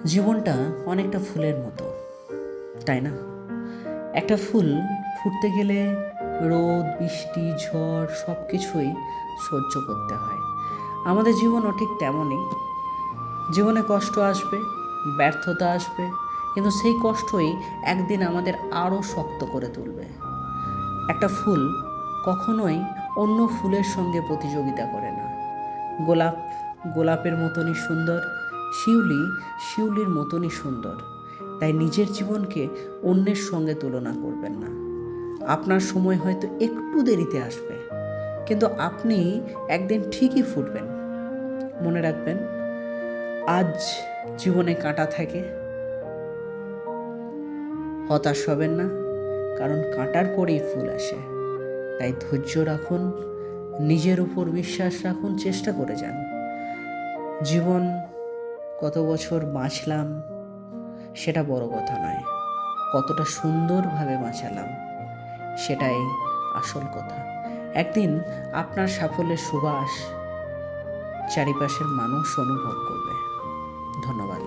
জীবনটা অনেকটা ফুলের মতো, তাই না? একটা ফুল ফুটতে গেলে রোদ, বৃষ্টি, ঝড় সব কিছুই সহ্য করতে হয়। আমাদের জীবনও ঠিক তেমনই। জীবনে কষ্ট আসবে, ব্যর্থতা আসবে, কিন্তু সেই কষ্টই একদিন আমাদের আরও শক্ত করে তুলবে। একটা ফুল কখনোই অন্য ফুলের সঙ্গে প্রতিযোগিতা করে না। গোলাপ গোলাপের মতনই সুন্দর, শিউলি শিউলির মতনই সুন্দর। তাই নিজের জীবনকে অন্যের সঙ্গে তুলনা করবেন না। আপনার সময় হয়তো একটু দেরিতে আসবে, কিন্তু আপনি একদিন ঠিকই ফুটবেন। মনে রাখবেন, আজ জীবনে কাঁটা থাকে, হতাশ হবেন না, কারণ কাঁটার পরেই ফুল আসে। তাই ধৈর্য রাখুন, নিজের উপর বিশ্বাস রাখুন, চেষ্টা করে যান। জীবন কত বছর বাঁচলাম সেটা বড় কথা নয়, কতটা সুন্দরভাবে বাঁচালাম সেটাই আসল কথা। একদিন আপনার সাফল্যের সুবাস চারিপাশের মানুষ অনুভব করবে। ধন্যবাদ।